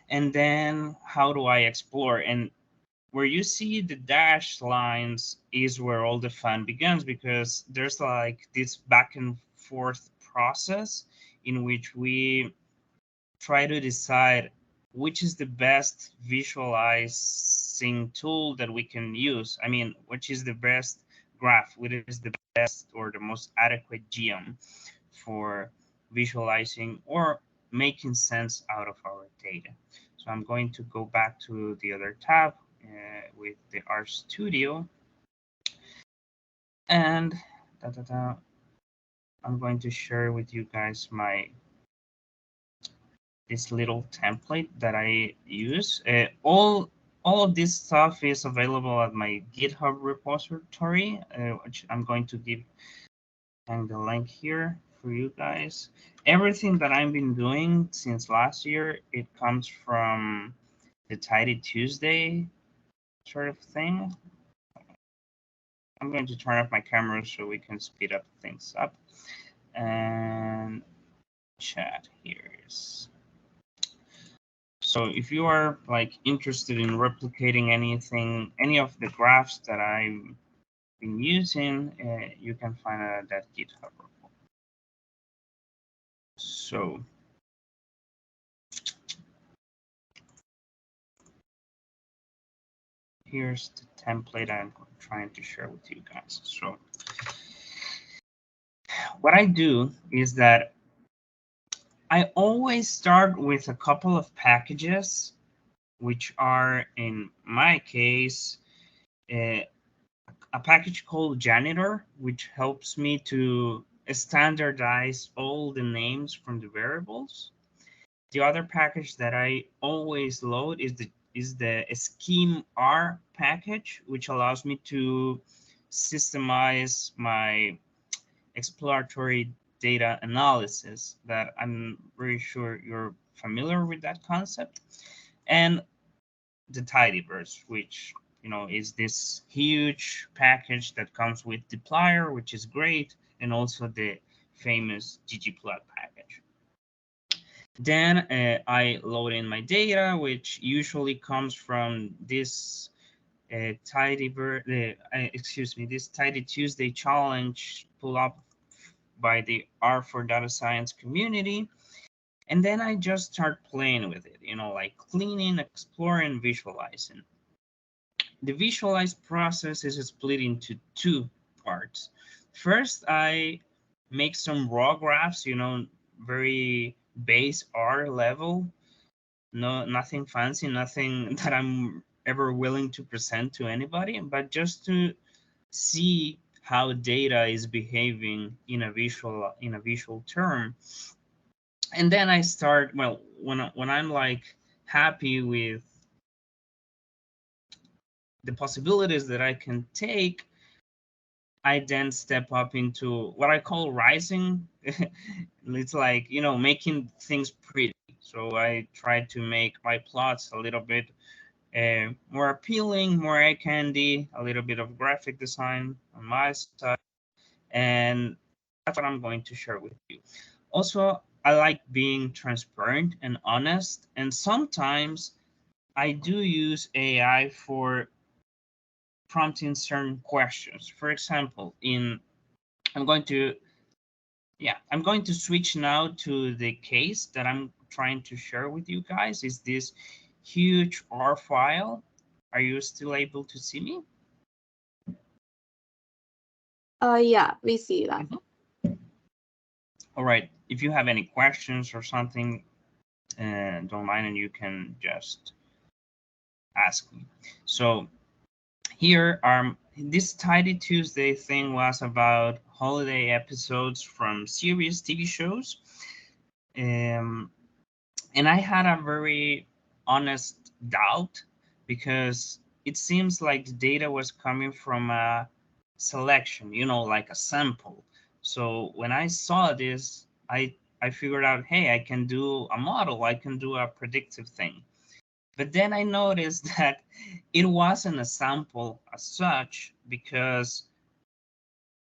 And then how do I explore? And where you see the dashed lines is where all the fun begins, because there's like this back and forth process in which we try to decide which is the best visualizing tool that we can use. I mean, which is the best graph, which is the best or the most adequate geom for visualizing or making sense out of our data. So I'm going to go back to the other tab with the RStudio, and I'm going to share with you guys this little template that I use. All of this stuff is available at my GitHub repository, which I'm going to give and the link here for you guys. Everything that I've been doing since last year, it comes from the Tidy Tuesday sort of thing. I'm going to turn off my camera so we can speed up things up. And chat here is. So if you are like interested in replicating anything, any of the graphs that I've been using, you can find it at that GitHub report. So here's the template I'm trying to share with you guys. So what I do is that I always start with a couple of packages, which are, in my case, a package called Janitor, which helps me to standardize all the names from the variables. The other package that I always load is the scheme R package, which allows me to systemize my exploratory data analysis. That I'm very sure you're familiar with that concept. And the tidyverse, which is this huge package that comes with dplyr, which is great, and also the famous ggplot package. Then I load in my data, which usually comes from this this Tidy Tuesday challenge pulled up by the R4Data Science community. And then I just start playing with it, like cleaning, exploring, visualizing. The visualize process is split into two parts. First, I make some raw graphs, very base R level, nothing fancy, nothing that I'm ever willing to present to anybody, but just to see how data is behaving in a visual term. And then I start, well, when I'm like happy with the possibilities that I can take, I then step up into what I call rising. It's like, making things pretty. So I try to make my plots a little bit more appealing, more eye candy, a little bit of graphic design on my side. And that's what I'm going to share with you. Also, I like being transparent and honest. And sometimes I do use AI for prompting certain questions. For example, I'm going to switch now to the case that I'm trying to share with you guys. Is this huge R file? Are you still able to see me? Yeah, we see that. All right. If you have any questions or something, don't mind, and you can just ask me. So here this Tidy Tuesday thing was about holiday episodes from series, TV shows. And I had a very honest doubt, because it seems like the data was coming from a selection, like a sample. So when I saw this, I figured out, hey, I can do a model, I can do a predictive thing. But then I noticed that it wasn't a sample as such, because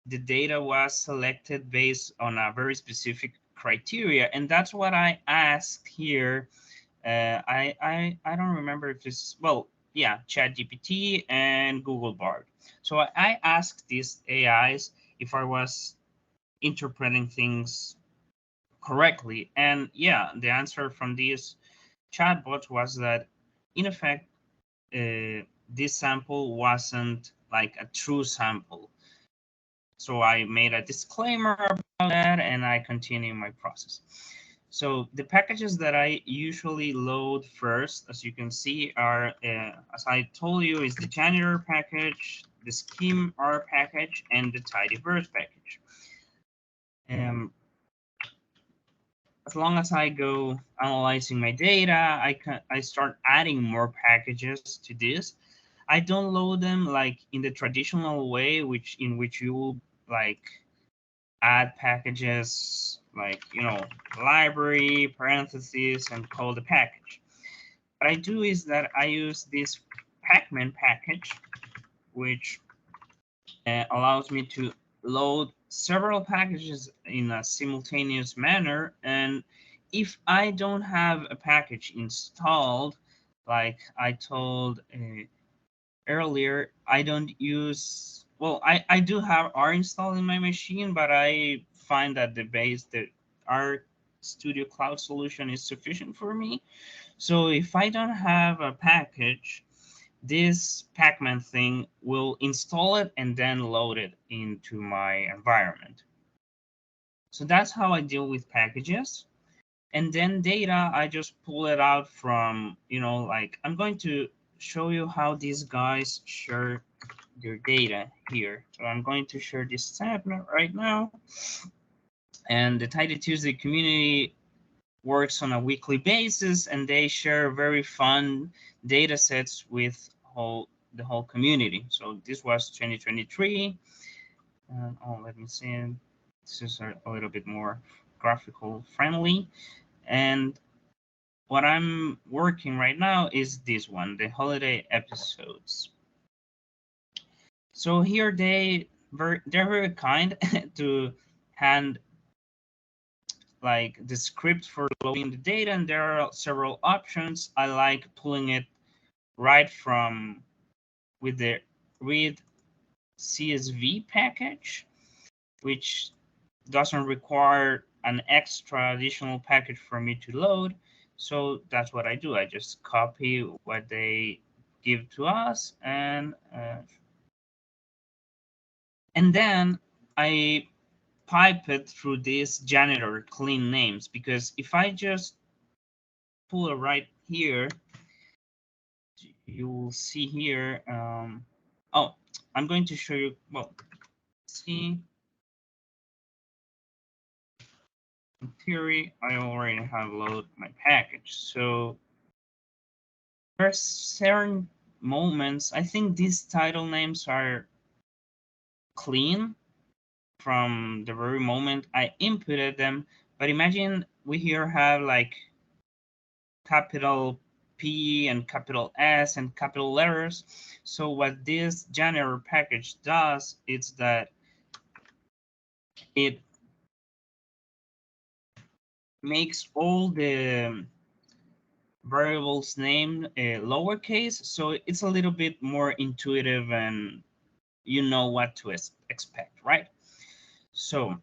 the data was selected based on a very specific criteria. And that's what I asked here I don't remember if it's, well, yeah, ChatGPT and Google Bard. So I asked these AIs if I was interpreting things correctly, and yeah, the answer from these chatbots was that in effect this sample wasn't like a true sample. So I made a disclaimer about that and I continue my process. So the packages that I usually load first, as you can see, are, as I told you, is the janitor package, the scheme R package, and the tidyverse package. As long as I go analyzing my data, I start adding more packages to this. I don't load them like in the traditional way, in which you like add packages like, library parentheses and call the package. What I do is that I use this pacman package, which allows me to load several packages in a simultaneous manner. And if I don't have a package installed, like I told earlier, I don't use, well, I do have R installed in my machine, but I find that the R Studio Cloud solution is sufficient for me. So if I don't have a package, this pacman thing will install it and then load it into my environment. So that's how I deal with packages. And then data, I just pull it out from, like I'm going to show you how these guys share their data here. So I'm going to share this tab right now. And the Tidy Tuesday community works on a weekly basis, and they share very fun data sets with the whole community. So this was 2023. Let me see. This is a little bit more graphical friendly. And what I'm working right now is this one, the holiday episodes. So here they're very kind to hand like the script for loading the data, and there are several options. I like pulling it right from with the read CSV package, which doesn't require an extra additional package for me to load. So that's what I do. I just copy what they give to us, and then I pipe it through this janitor clean names, because if I just pull it right here, you will see here. Oh, I'm going to show you. Well, see, in theory, I already have loaded my package. So there's certain moments. I think these title names are clean from the very moment I inputted them. But imagine we here have like capital P and capital S and capital letters. So what this janitor package does is that it makes all the variables name lowercase, so it's a little bit more intuitive and you know what to expect, right? So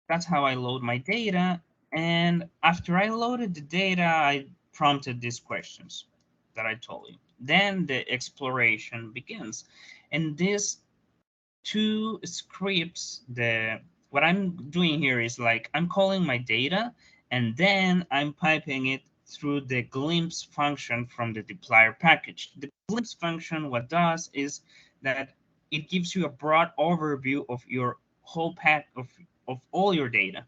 that's how I load my data. And after I loaded the data, I prompted these questions that I told you. Then the exploration begins. And these two scripts, what I'm doing here is like I'm calling my data and then I'm piping it through the glimpse function from the dplyr package. The glimpse function, what does is that it gives you a broad overview of your whole pack of all your data.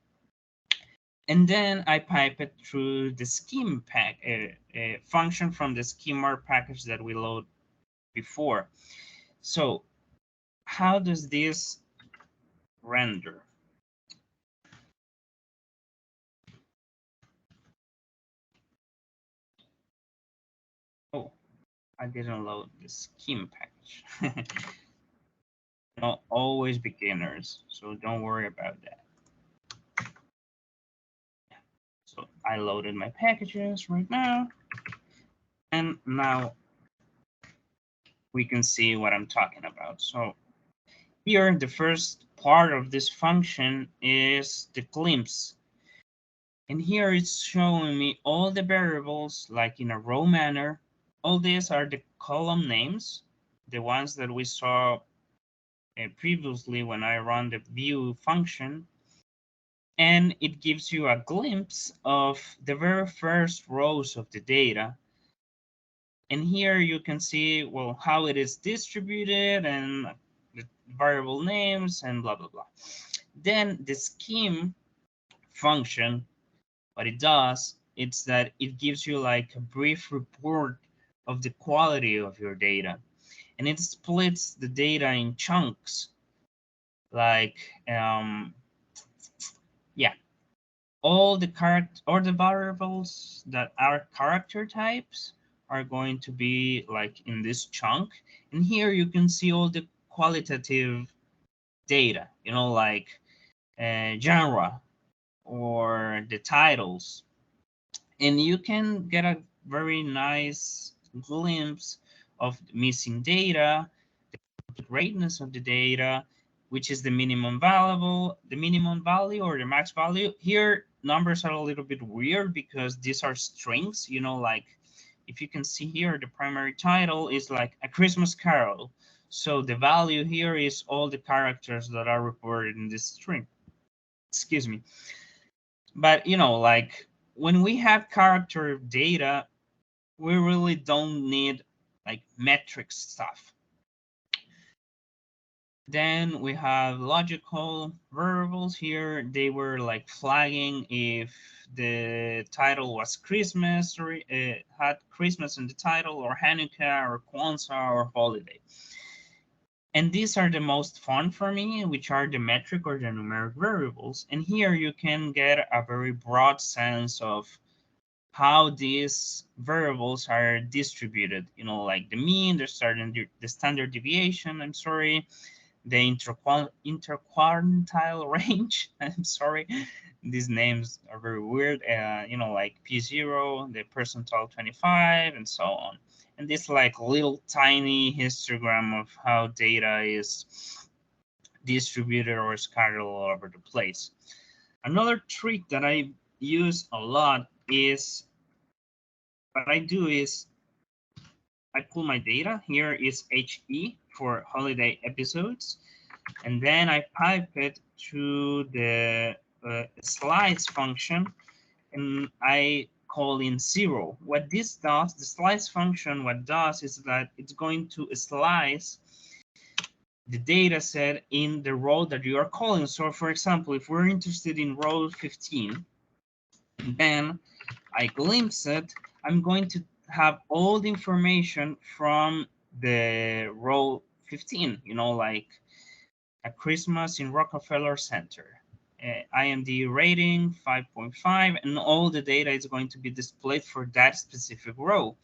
And then I pipe it through the scheme function from the schema package that we load before. So how does this render? Oh, I didn't load the scheme package. Not always beginners, so don't worry about that. So I loaded my packages right now. And now we can see what I'm talking about. So here, the first part of this function is the glimpse. And here it's showing me all the variables like in a row manner. All these are the column names, the ones that we saw previously when I run the view function. And it gives you a glimpse of the very first rows of the data. And here you can see, well, how it is distributed and the variable names and blah, blah, blah. Then the scheme function, what it does, it's that it gives you like a brief report of the quality of your data. And it splits the data in chunks, like, yeah, all the variables that are character types are going to be like in this chunk. And here you can see all the qualitative data, you know, like genre or the titles. And you can get a very nice glimpse of missing data, the greatness of the data, which is the minimum value or the max value. Here, numbers are a little bit weird because these are strings, you know, like if you can see here, the primary title is like A Christmas Carol. So the value here is all the characters that are reported in this string. Excuse me. But, you know, like when we have character data, we really don't need like metric stuff. Then we have logical variables here. They were like flagging if the title was Christmas or had Christmas in the title, or Hanukkah or Kwanzaa or holiday. And these are the most fun for me, which are the metric or the numeric variables. And here you can get a very broad sense of how these variables are distributed, you know, like the mean, the standard deviation, I'm sorry, the interquartile range, I'm sorry, these names are very weird, you know, like P0, the percentile 25, and so on. And this like little tiny histogram of how data is distributed or scattered all over the place. Another trick that I use a lot is what I do is I pull my data. Here is HE for holiday episodes. And then I pipe it to the slice function, and I call in 0. What this does, the slice function, what does is that it's going to slice the data set in the row that you are calling. So for example, if we're interested in row 15, then I glimpse it, I'm going to have all the information from the row 15, you know, like A Christmas in Rockefeller Center, IMD rating 5.5, and all the data is going to be displayed for that specific row.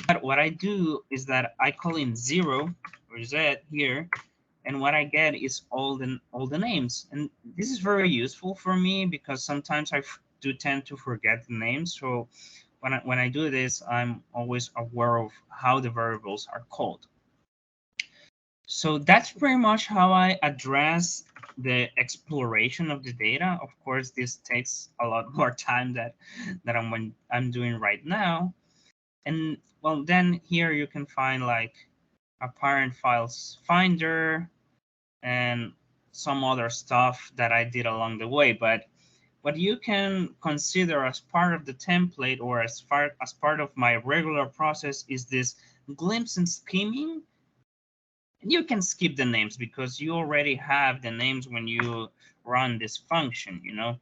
But what I do is that I call in 0 or Z here, and what I get is all the names. And this is very useful for me because sometimes I do tend to forget the names. So when I do this, I'm always aware of how the variables are called. So that's pretty much how I address the exploration of the data. Of course, this takes a lot more time that I'm doing right now. And well, then here you can find like a parent files finder and some other stuff that I did along the way. But what you can consider as part of the template or as part of my regular process is this glimpse and scheming. You can skip the names because you already have the names when you run this function, you know.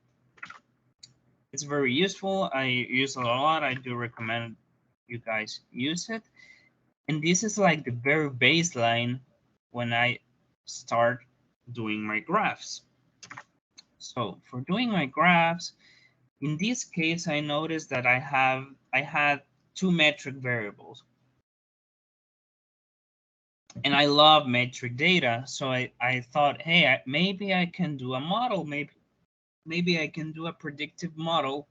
It's very useful. I use it a lot. I do recommend you guys use it. And this is like the very baseline when I start doing my graphs. So for doing my graphs, in this case, I noticed that I had two metric variables. And I love metric data. So I thought, hey, maybe I can do a model. Maybe I can do a predictive model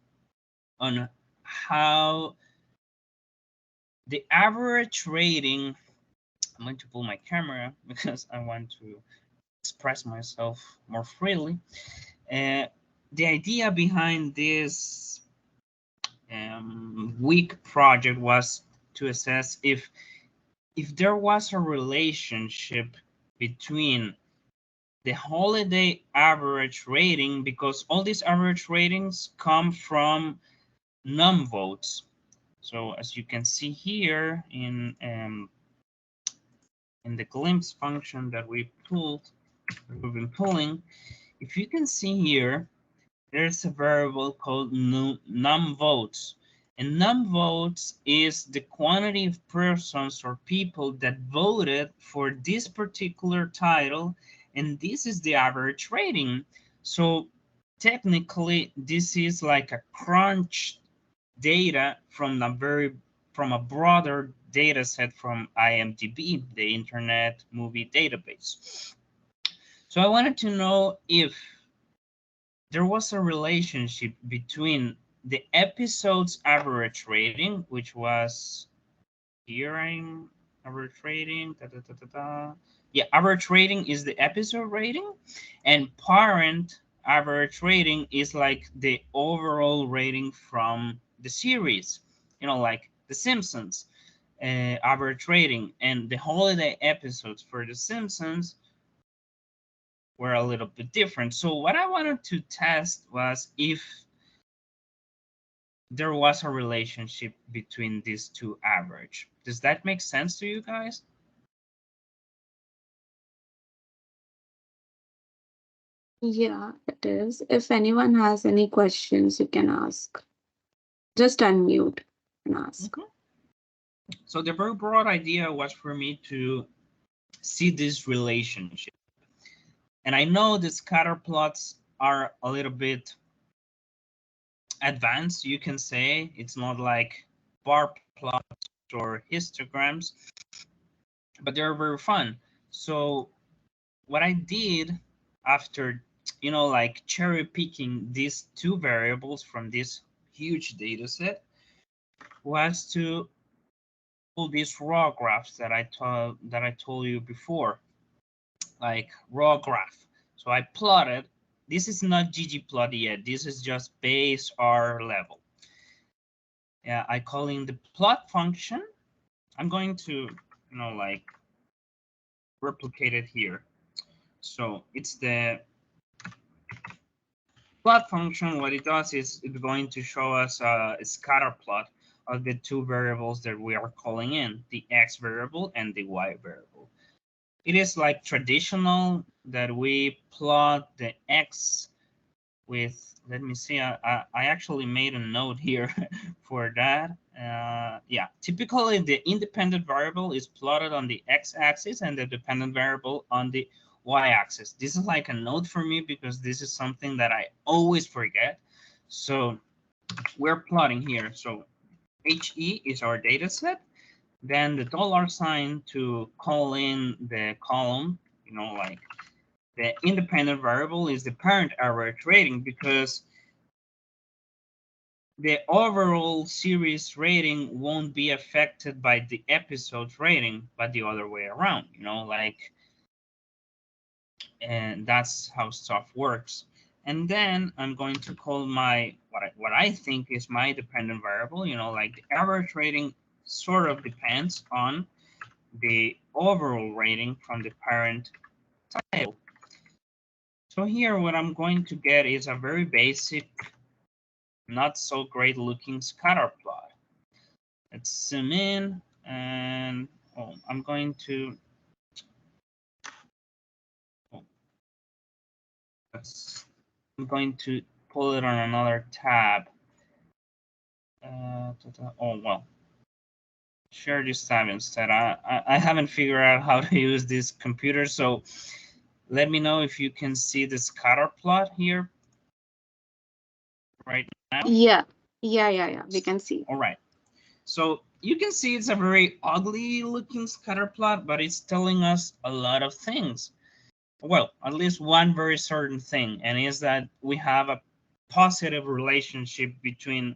on how the average rating. I'm going to pull my camera because I want to express myself more freely. The idea behind this week project was to assess if there was a relationship between the holiday average rating, because all these average ratings come from num-votes. So as you can see here in the glimpse function that we've been pulling, if you can see here, there's a variable called num-votes. And num-votes is the quantity of persons or people that voted for this particular title, and this is the average rating. So technically, this is like a crunch data from a broader data set from IMDb, the Internet Movie Database. So I wanted to know if there was a relationship between the episode's average rating, which was here, average rating, yeah, average rating is the episode rating, and parent average rating is like the overall rating from the series, like The Simpsons average rating, and the holiday episodes for The Simpsons were a little bit different. So what I wanted to test was if there was a relationship between these two average. Does that make sense to you guys? Yeah, it is. If anyone has any questions, you can ask. Just unmute and ask. So the very broad idea was for me to see this relationship. And I know the scatter plots are a little bit advanced, you can say. It's not like bar plots or histograms, but they're very fun. So what I did after, like cherry picking these two variables from this huge data set was to pull these raw graphs that I told you before, like raw graph. So I plotted. This is not ggplot yet. This is just base R level. Yeah, I call in the plot function. I'm going to, like replicate it here. So it's the plot function. What it does is it's going to show us a scatter plot of the two variables that we are calling in, the x variable and the y variable. It is like traditional that we plot the x with, let me see, I actually made a note here for that. Yeah, typically the independent variable is plotted on the x-axis and the dependent variable on the y-axis. This is like a note for me because this is something that I always forget. So we're plotting here. So HE is our data set. Then the $sign to call in the column, like the independent variable is the parent average rating, because the overall series rating won't be affected by the episode rating, but the other way around, like, and that's how stuff works. And then I'm going to call my, what I think is my dependent variable, like the average rating sort of depends on the overall rating from the parent title. So here what I'm going to get is a very basic, not so great looking scatter plot. Let's zoom in and I'm going to pull it on another tab. Well, share this tab instead. I haven't figured out how to use this computer, so let me know if you can see the scatter plot here right now. Yeah. We can see. All right. So you can see it's a very ugly looking scatter plot, but it's telling us a lot of things. Well, at least one very certain thing, and is that we have a positive relationship between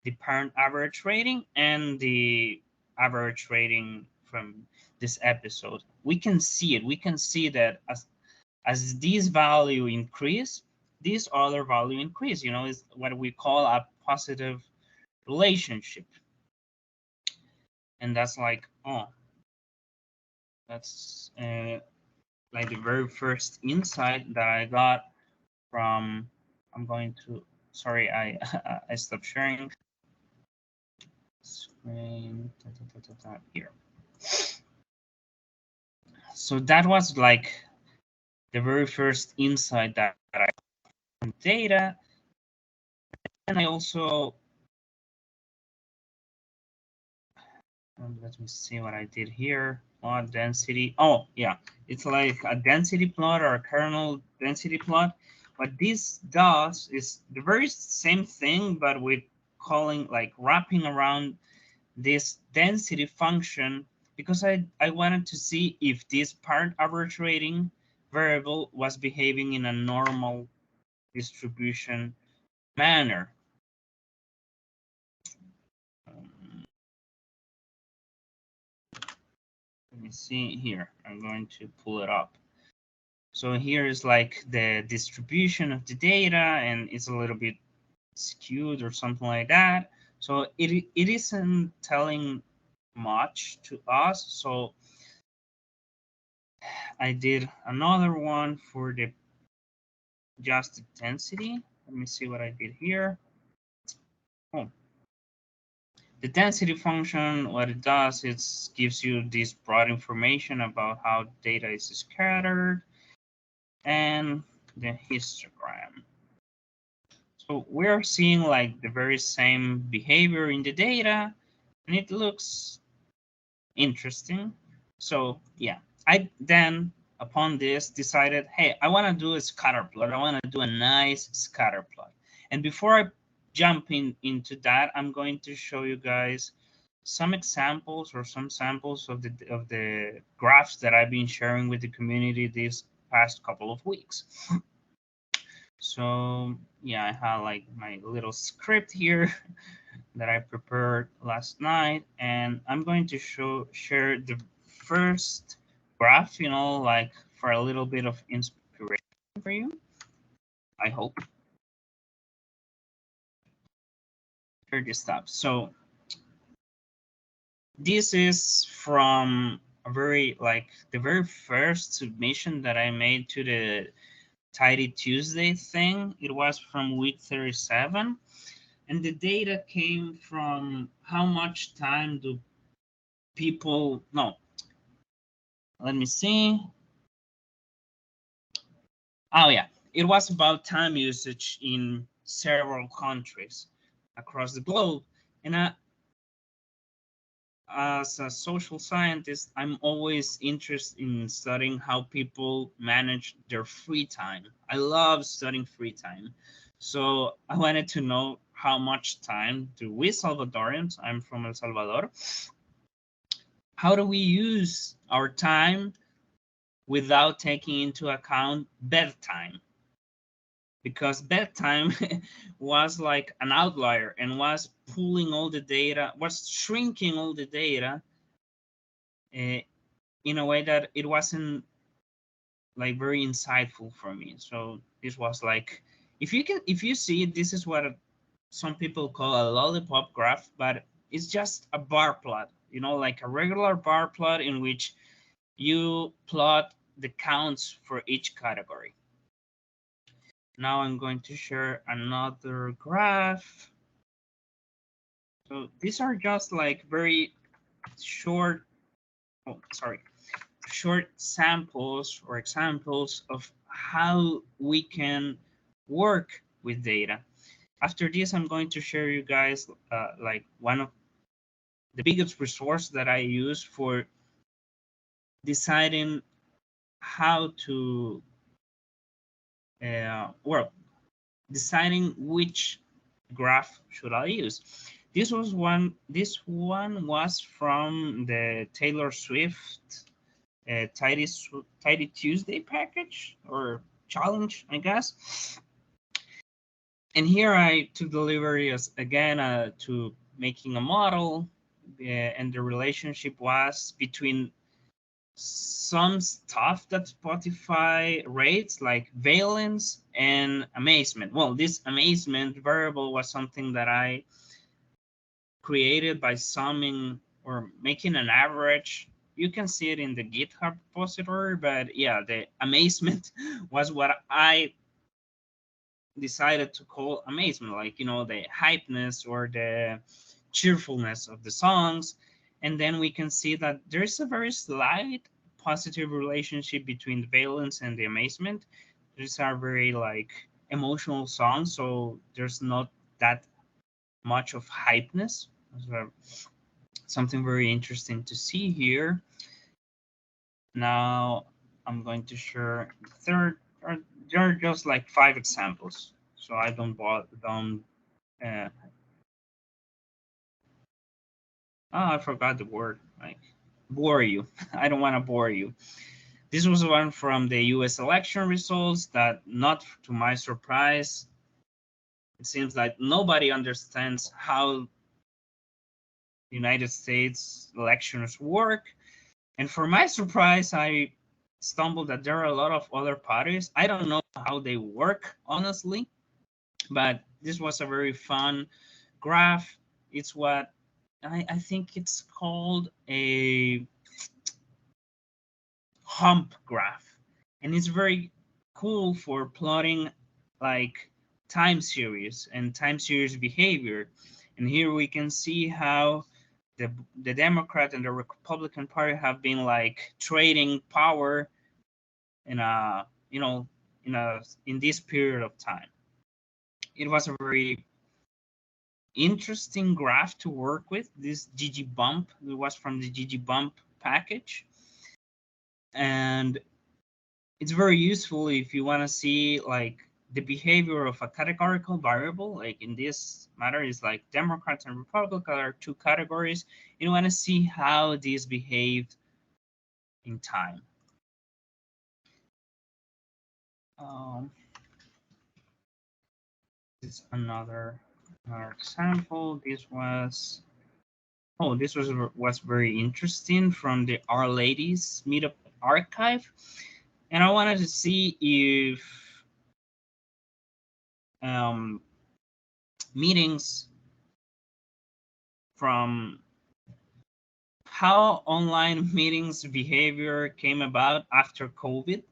the parent average rating and the average rating from this episode. We can see it. We can see that as this value increase, this other value increase. You know, is what we call a positive relationship. And that's like, oh, that's like the very first insight that I got from, I'm going to, sorry, I I stopped sharing screen here. So that was like the very first insight that I got from data. And I also, let me see what I did here. Plot density. Oh, yeah. It's like a density plot or a kernel density plot. What this does is the very same thing, but with calling, like wrapping around this density function, because I wanted to see if this parent average rating variable was behaving in a normal distribution manner. Let me see here. I'm going to pull it up. So here is like the distribution of the data, and it's a little bit skewed or something like that. So it isn't telling much to us. So I did another one for the just density. Let me see what I did here. Oh, the density function, what it does, it gives you this broad information about how data is scattered and the histogram. So we're seeing like the very same behavior in the data, and it looks interesting. So yeah, I then upon this decided, hey, I want to do a scatter plot. I want to do a nice scatter plot. And before I jump into that, I'm going to show you guys some examples or some samples of the graphs that I've been sharing with the community these past couple of weeks. So yeah, I have like my little script here that I prepared last night, and I'm going to share the first graph, you know, like for a little bit of inspiration for you, I hope. Share this stuff. So this is from a very, like the very first submission that I made to the Tidy Tuesday thing. It was from week 37. And the data came from how much time do people, no, let me see. Oh yeah, it was about time usage in several countries across the globe. And as a social scientist, I'm always interested in studying how people manage their free time. I love studying free time. So I wanted to know how much time do we Salvadorians, I'm from El Salvador, how do we use our time without taking into account bedtime? Because bedtime was like an outlier and was pulling all the data, was shrinking all the data in a way that it wasn't like very insightful for me. So this was like, if you see it, this is what some people call a lollipop graph, but it's just a bar plot, you know, like a regular bar plot in which you plot the counts for each category. Now I'm going to share another graph. So these are just like very short, oh, sorry, short samples or examples of how we can work with data. After this, I'm going to share you guys like one of the biggest resource that I use for deciding how to, well, deciding which graph should I use. This one was from the Taylor Swift Tidy Tuesday package or challenge, I guess. And here I took the liberty again to making a model, and the relationship was between some stuff that Spotify rates, like valence and amazement. Well, this amazement variable was something that I created by summing or making an average. You can see it in the GitHub repository, but yeah, the amazement was what I decided to call amazement, like, the hypeness or the cheerfulness of the songs. And then we can see that there's a very slight positive relationship between the valence and the amazement. These are very like emotional songs, so there's not that much of hypeness. So something very interesting to see here. Now I'm going to share the third. There are just like 5 examples, so I don't uh, I forgot the word. Like, bore you. I don't want to bore you. This was one from the U.S. election results that, not to my surprise, it seems like nobody understands how United States elections work. And for my surprise, I stumbled that there are a lot of other parties. I don't know how they work, honestly, but this was a very fun graph. It's what I think it's called a hump graph, and it's very cool for plotting like time series and time series behavior. And here we can see how the Democrat and the Republican Party have been like trading power in a in this period of time. It was a very interesting graph to work with. This ggBump, it was from the ggBump package, and it's very useful if you want to see like the behavior of a categorical variable. Like in this matter, is like Democrats and Republicans are two categories. You want to see how these behaved in time. Um, this is another example. This was very interesting from the Our Ladies Meetup archive, and I wanted to see if um, meetings from how online meetings behavior came about after COVID.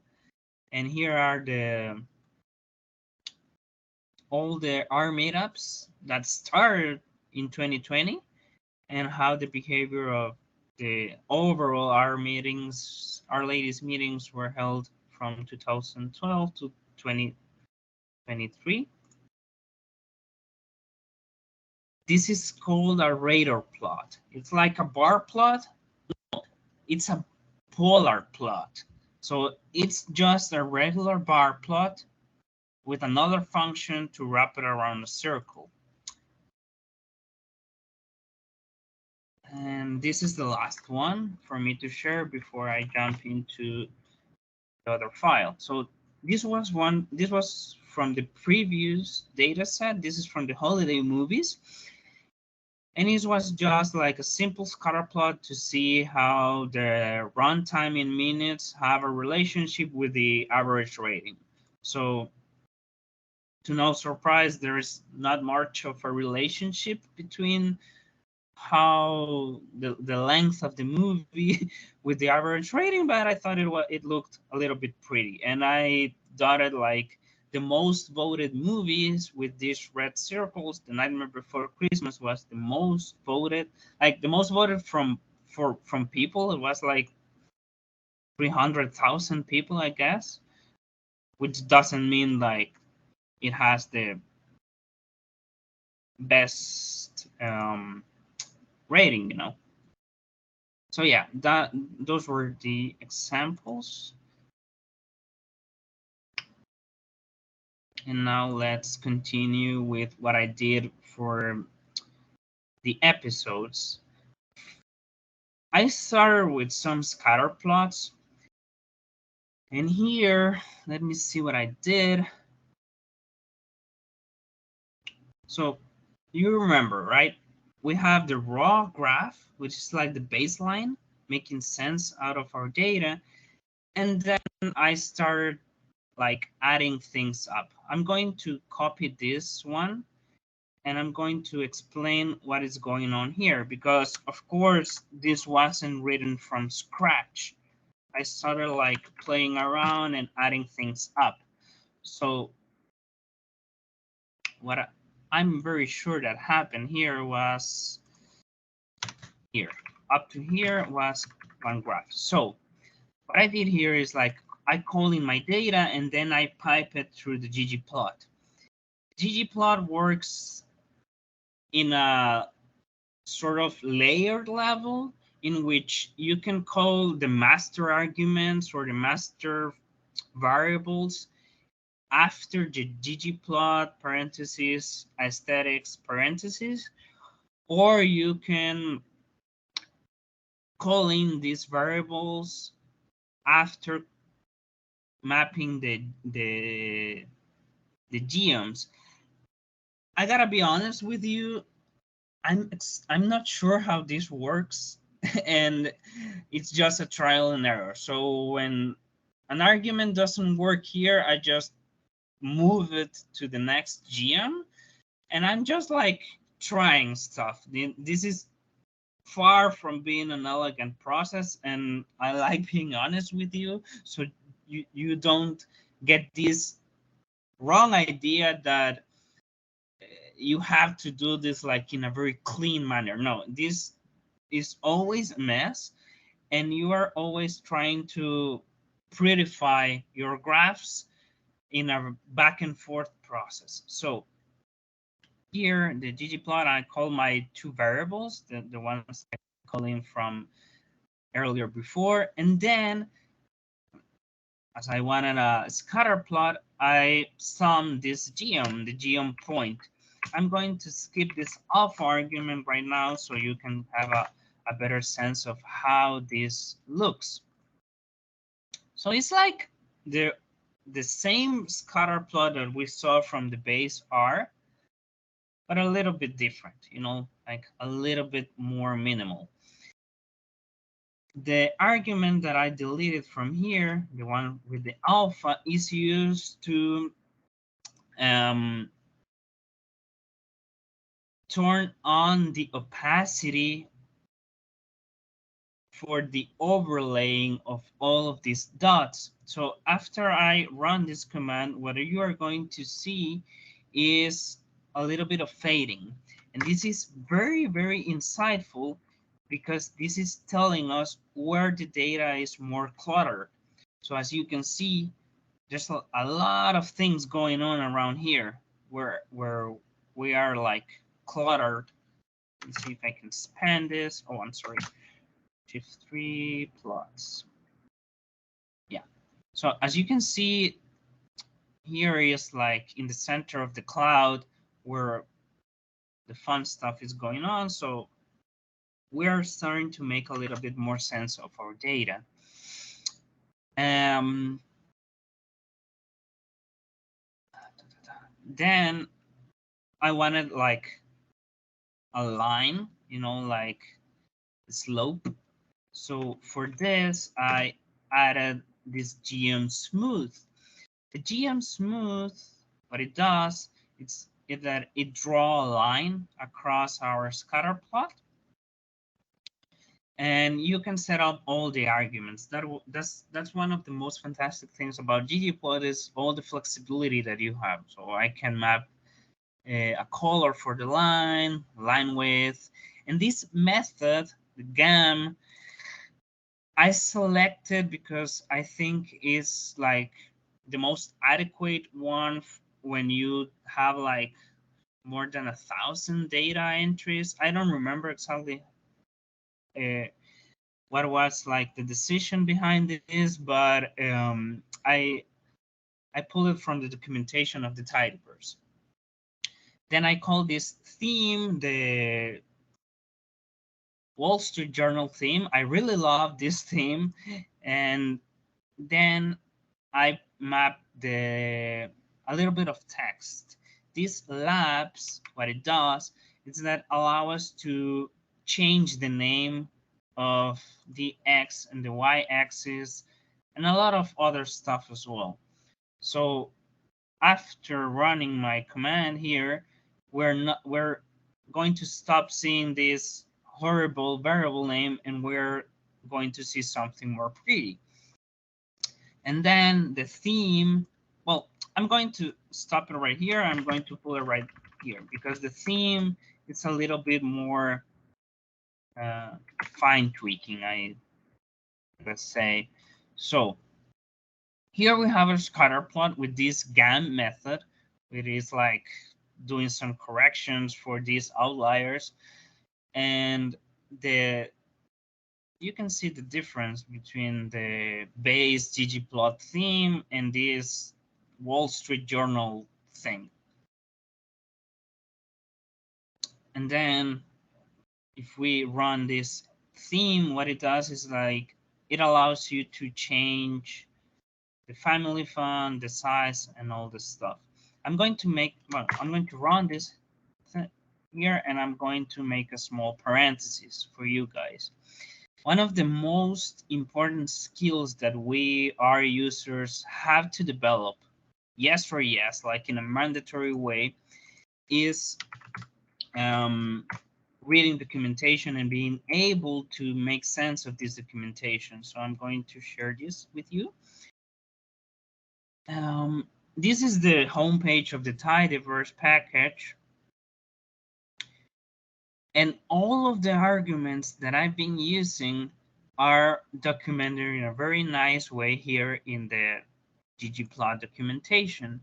And here are all the R meetups that started in 2020, and how the behavior of the overall Our Ladies meetings were held from 2012 to 2023. This is called a radar plot. It's like a bar plot. It's a polar plot. So it's just a regular bar plot with another function to wrap it around a circle. And this is the last one for me to share before I jump into the other file. So this was from the previous data set. This is from the holiday movies. And it was just like a simple scatter plot to see how the runtime in minutes have a relationship with the average rating. So to no surprise, there is not much of a relationship between how the length of the movie with the average rating, but I thought it looked a little bit pretty, and I dotted like the most voted movies with these red circles. The Nightmare Before Christmas was the most voted, like the most voted from people. It was like 300,000 people, I guess, which doesn't mean like it has the best rating. So yeah, those were the examples. And now let's continue with what I did for the episodes. I started with some scatter plots. And here, let me see what I did. So you remember, right? We have the raw graph, which is like the baseline, making sense out of our data. And then I started like adding things up. I'm going to copy this one and I'm going to explain what is going on here because of course this wasn't written from scratch. I started like playing around and adding things up. So what I'm very sure that happened here was here. Up to here was one graph. So what I did here is like I call in my data and then I pipe it through the ggplot. ggplot works in a sort of layered level in which you can call the master arguments or the master variables after the ggplot parentheses aesthetics parentheses, or you can call in these variables after mapping the geoms. I gotta be honest with you, I'm not sure how this works, and it's just a trial and error. So when an argument doesn't work here, I just move it to the next geom, and I'm just like trying stuff. This is far from being an elegant process, and I like being honest with you, so you don't get this wrong idea that you have to do this like in a very clean manner. No, this is always a mess, and you are always trying to prettify your graphs in a back and forth process. So here, the ggplot, I call my two variables, the ones I call in from earlier before, and then as I wanted a scatter plot, I sum this geom, the geom point. I'm going to skip this alpha argument right now so you can have a better sense of how this looks. So it's like the same scatter plot that we saw from the base R, but a little bit different, like a little bit more minimal. The argument that I deleted from here, the one with the alpha, is used to turn on the opacity for the overlaying of all of these dots. So after I run this command, what you are going to see is a little bit of fading. And this is very, very insightful because this is telling us where the data is more cluttered. So as you can see, there's a lot of things going on around here where we are like cluttered. Let's see if I can expand this. Oh, I'm sorry. Shift 3 plots. Yeah. So as you can see, here is like in the center of the cloud where the fun stuff is going on. So we're starting to make a little bit more sense of our data. Then I wanted like a line, like the slope. So for this, I added this GM smooth. The GM smooth, what it does, is that it draw a line across our scatter plot, and you can set up all the arguments. That's one of the most fantastic things about ggplot is all the flexibility that you have. So I can map a color for the line width, and this method, the GAM, I selected because I think is like the most adequate one when you have like more than 1,000 data entries. I don't remember exactly what was like the decision behind this, but I pulled it from the documentation of the tidyverse. Then I call this theme the Wall Street Journal theme. I really love this theme, and then I map a little bit of text. these labs, what it does is that allow us to change the name of the X and the Y axis and a lot of other stuff as well. So after running my command here, we're going to stop seeing this horrible variable name and we're going to see something more pretty. And then the theme, well, I'm going to stop it right here. I'm going to pull it right here because the theme is a little bit more fine tweaking, let's say. So here we have a scatter plot with this GAM method. It is like doing some corrections for these outliers. And you can see the difference between the base ggplot theme and this Wall Street Journal thing. And then if we run this theme, what it does is like it allows you to change the family fund, the size, and all this stuff. I'm going to run this here, and I'm going to make a small parenthesis for you guys. One of the most important skills that we, our users, have to develop, yes for yes, like in a mandatory way, is reading documentation and being able to make sense of this documentation. So I'm going to share this with you. This is the homepage of the tidyverse package. And all of the arguments that I've been using are documented in a very nice way here in the ggplot documentation.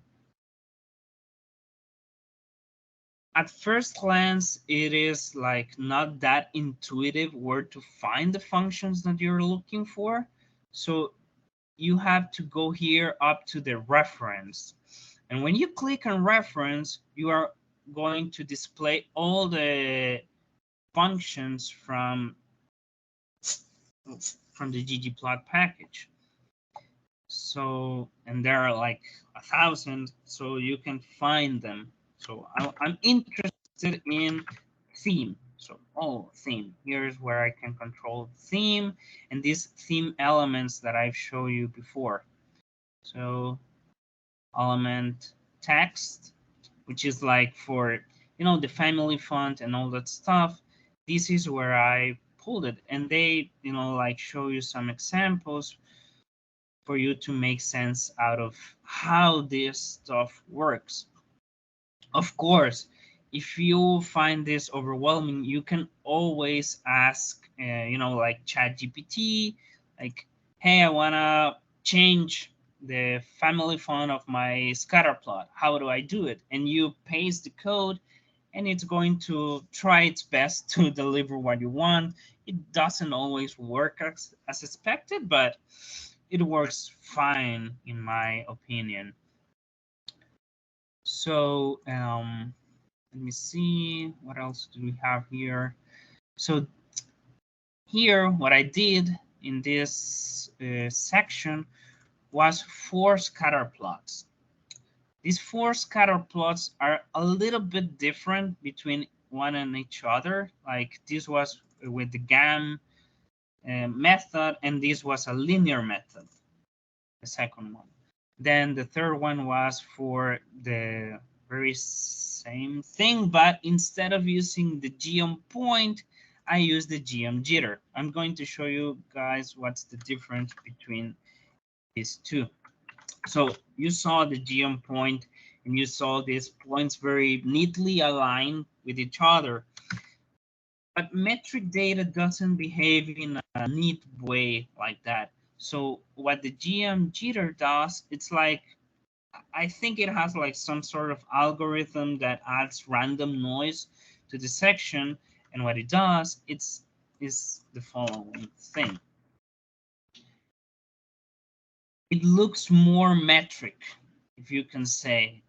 At first glance, it is like not that intuitive where to find the functions that you're looking for. So you have to go here up to the reference. And when you click on reference, you are going to display all the functions from the ggplot package. So, and there are like 1,000, so you can find them. So I'm interested in theme. So, theme. Here's where I can control theme and these theme elements that I've shown you before. So, element text, which is like for, the family font and all that stuff. This is where I pulled it, and they, like show you some examples for you to make sense out of how this stuff works. Of course, if you find this overwhelming, you can always ask, like ChatGPT, like, hey, I want to change the family font of my scatter plot. How do I do it? And you paste the code, and it's going to try its best to deliver what you want. It doesn't always work as expected, but it works fine in my opinion. So let me see, what else do we have here? So here, what I did in this section was 4 scatter plots. These 4 scatter plots are a little bit different between one and each other. Like this was with the GAM method, and this was a linear method, the second one. Then the third one was for the very same thing, but instead of using the geom point, I use the geom jitter. I'm going to show you guys what's the difference between these two. So you saw the geom point, and you saw these points very neatly aligned with each other. But metric data doesn't behave in a neat way like that. So what the geom jitter does, it's like, I think it has like some sort of algorithm that adds random noise to the section. And what it does, is the following thing. It looks more metric, if you can say,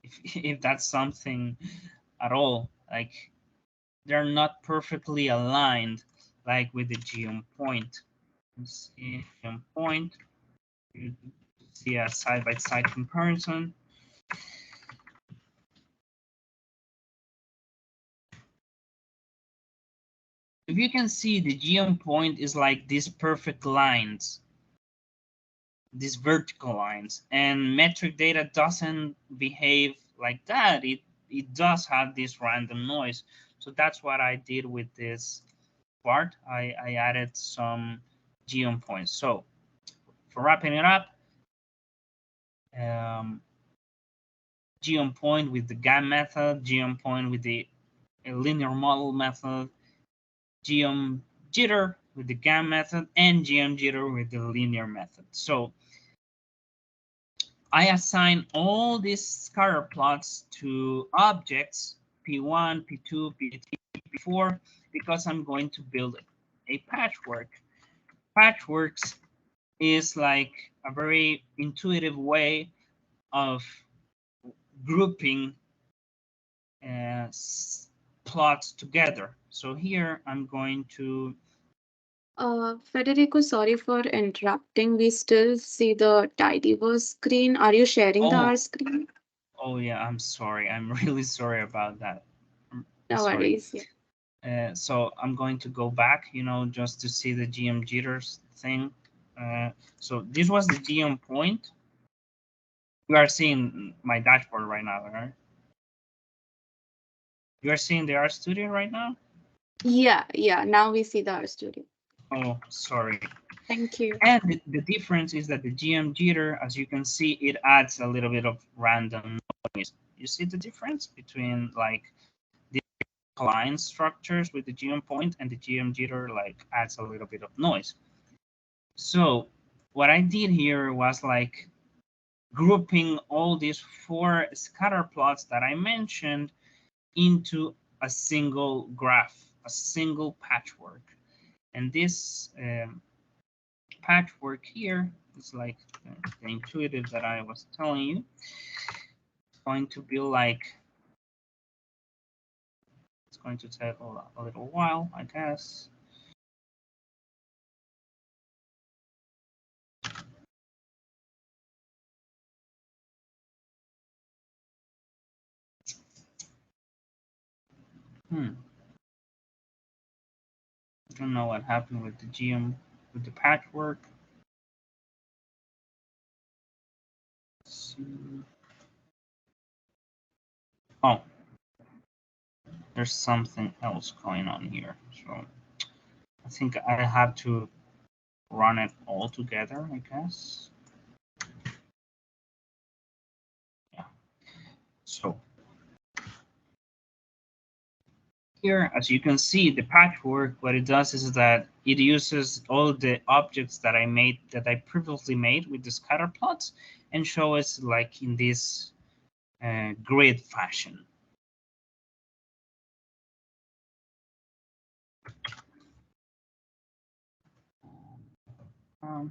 if that's something at all. Like they're not perfectly aligned like with the geom point. Let's see, geom point. You see a side-by-side comparison. If you can see, the GM point is like these perfect lines, these vertical lines, and metric data doesn't behave like that. It does have this random noise. So that's what I did with this part. I added some GM points. So for wrapping it up, GM point with the GAN method, GM point with the linear model method, GM jitter with the GAN method, and GM jitter with the linear method. So I assign all these scatter plots to objects P1, P2, P3, P4 because I'm going to build a patchwork. Patchworks is like a very intuitive way of grouping uh, plots together. So here I'm going to. Federico, sorry for interrupting. We still see the tidyverse screen. Are you sharing the R Oh, screen? oh yeah, I'm sorry. I'm really sorry about that. I'm No sorry. worries. Yeah. So I'm going to go back, just to see the GM jitters thing. So this was the GM point. You are seeing my dashboard right now, right? You are seeing the RStudio right now? Yeah. Now we see the R studio. Oh, sorry. Thank you. And the difference is that the GM jitter, as you can see, it adds a little bit of random noise. You see the difference between like the line structures with the GM point and the GM jitter like adds a little bit of noise. So what I did here was like grouping all these four scatter plots that I mentioned into a single graph, a single patchwork. And this patchwork here is like the intuitive that I was telling you. It's going to be like, it's going to take a little while, I guess. I don't know what happened with the GM, with the patchwork. Let's see. Oh, there's something else going on here. So I think I have to run it all together, I guess. Yeah. So here, as you can see, the patchwork, what it does is that it uses all the objects that I previously made with the scatter plots and show us like in this grid fashion. All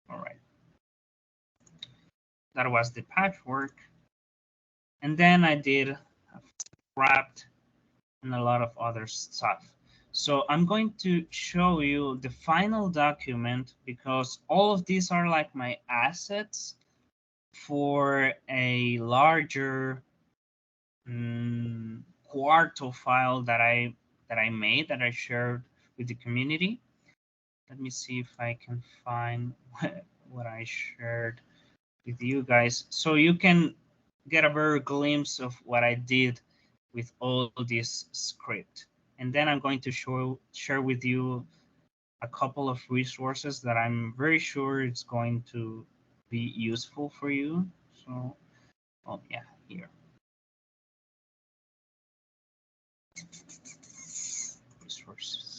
right. That was the patchwork. And then I did wrapped and a lot of other stuff. So I'm going to show you the final document because all of these are like my assets for a larger Quarto file that I made that I shared with the community. Let me see if I can find what I shared with you guys so you can get a better glimpse of what I did with all this script. And then I'm going to share with you a couple of resources that I'm very sure it's going to be useful for you. So, oh yeah, here. Resources.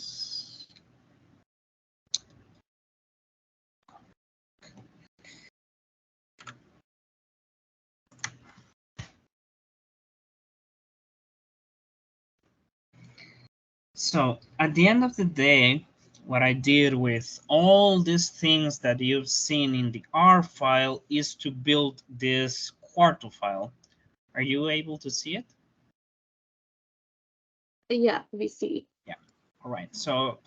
So at the end of the day, what I did with all these things that you've seen in the R file is to build this Quarto file. Are you able to see it? Yeah, we see. Yeah. All right. So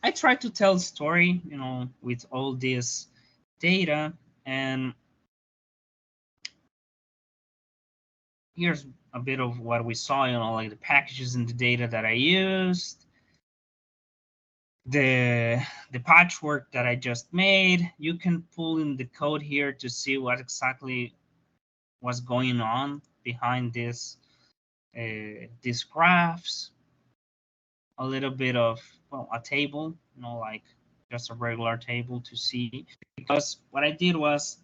I tried to tell a story, with all this data, and here's a bit of what we saw, like the packages and the data that I used. the patchwork that I just made. You can pull in the code here to see what exactly was going on behind this these graphs. A little bit of, well, a table, like just a regular table to see. Because what I did was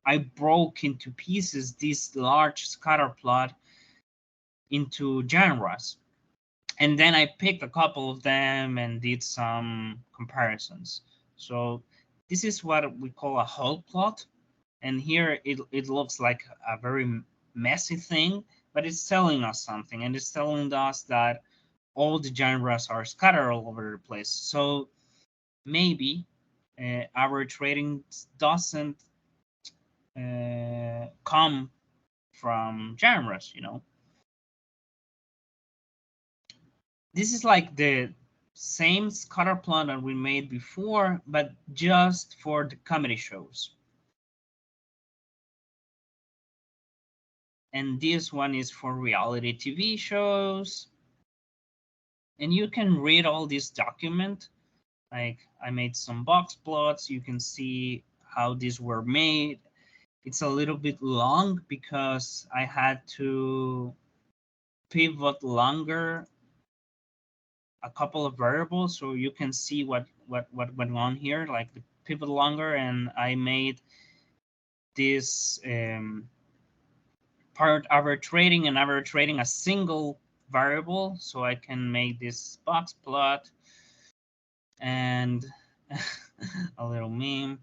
I broke into pieces this large scatter plot into genres. And then I picked a couple of them and did some comparisons. So this is what we call a whole plot. And here it looks like a very messy thing, but it's telling us something. And it's telling us that all the genres are scattered all over the place. So maybe our trading doesn't come from genres. This is like the same scatter plot that we made before, but just for the comedy shows. And this one is for reality TV shows. And you can read all this document. Like, I made some box plots. You can see how these were made. It's a little bit long because I had to pivot longer a couple of variables so you can see what went on here, like the pivot longer, and I made this part arbitrating and arbitrating a single variable so I can make this box plot and a little meme.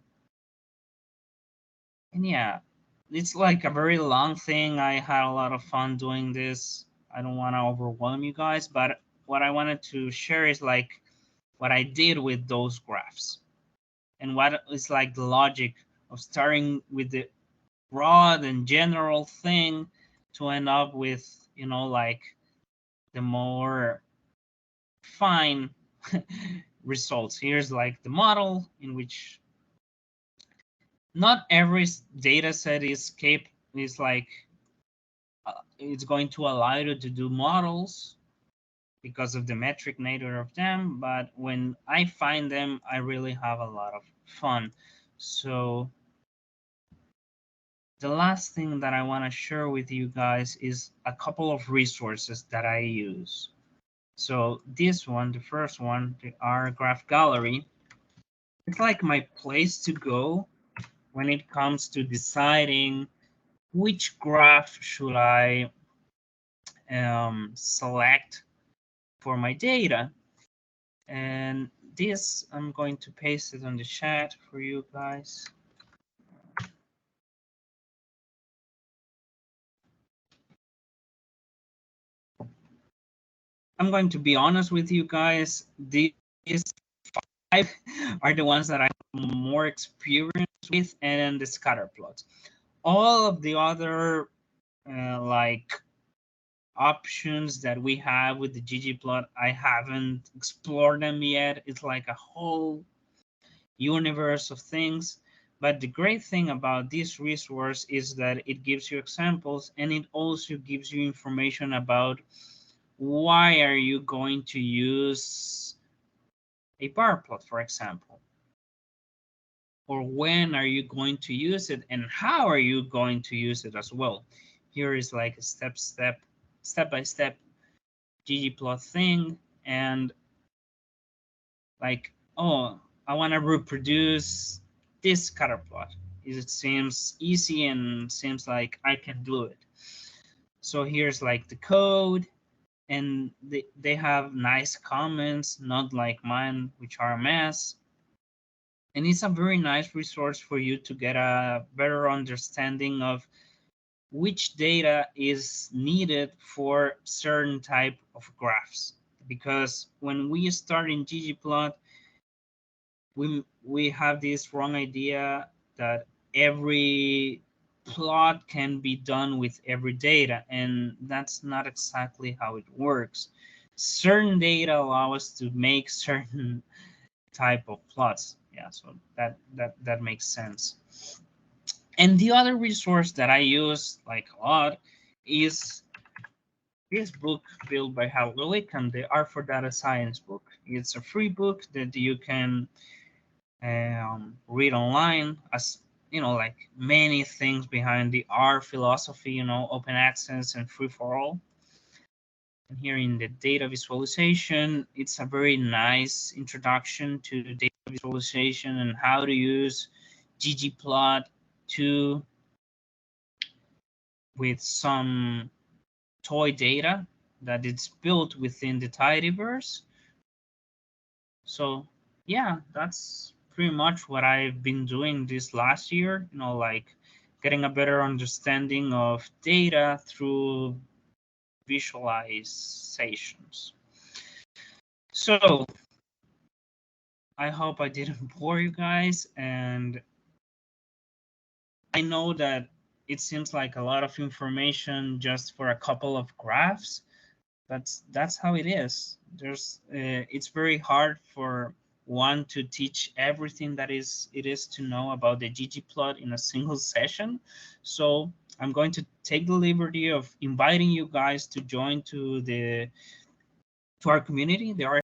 And yeah, it's like a very long thing. I had a lot of fun doing this. I don't want to overwhelm you guys, but what I wanted to share is like what I did with those graphs and what is like the logic of starting with the broad and general thing to end up with, like the more fine results. Here's like the model in which not every data set is like it's going to allow you to do models because of the metric nature of them, but when I find them, I really have a lot of fun. So the last thing that I want to share with you guys is a couple of resources that I use. So this one, the first one, the R Graph Gallery, it's like my place to go when it comes to deciding which graph should I select for my data. And this, I'm going to paste it on the chat for you guys. I'm going to be honest with you guys. These 5 are the ones that I'm more experienced with, and the scatter plots. All of the other like options that we have with the ggplot, I haven't explored them yet. It's like a whole universe of things. But the great thing about this resource is that it gives you examples, and it also gives you information about why are you going to use a bar plot, for example, or when are you going to use it, and how are you going to use it as well. Here is like a step-by-step ggplot thing, and like, oh, I want to reproduce this scatter plot. It seems easy and seems like I can do it. So here's like the code, and they have nice comments, not like mine, which are a mess. And it's a very nice resource for you to get a better understanding of which data is needed for certain type of graphs. Because when we start in ggplot, we have this wrong idea that every plot can be done with every data, and that's not exactly how it works. Certain data allow us to make certain type of plots. Yeah, so that makes sense. And the other resource that I use like a lot is this book built by Hal Willickham, the R for Data Science book. It's a free book that you can read online, as like many things behind the R philosophy, open access and free for all. And here in the data visualization, it's a very nice introduction to data visualization and how to use ggplot2 with some toy data that it's built within the tidyverse. So yeah, that's pretty much what I've been doing this last year, like getting a better understanding of data through visualizations. So I hope I didn't bore you guys, and I know that it seems like a lot of information just for a couple of graphs. That's how it is. It's very hard for one to teach everything that it is to know about the ggplot in a single session. So I'm going to take the liberty of inviting you guys to join to our community, the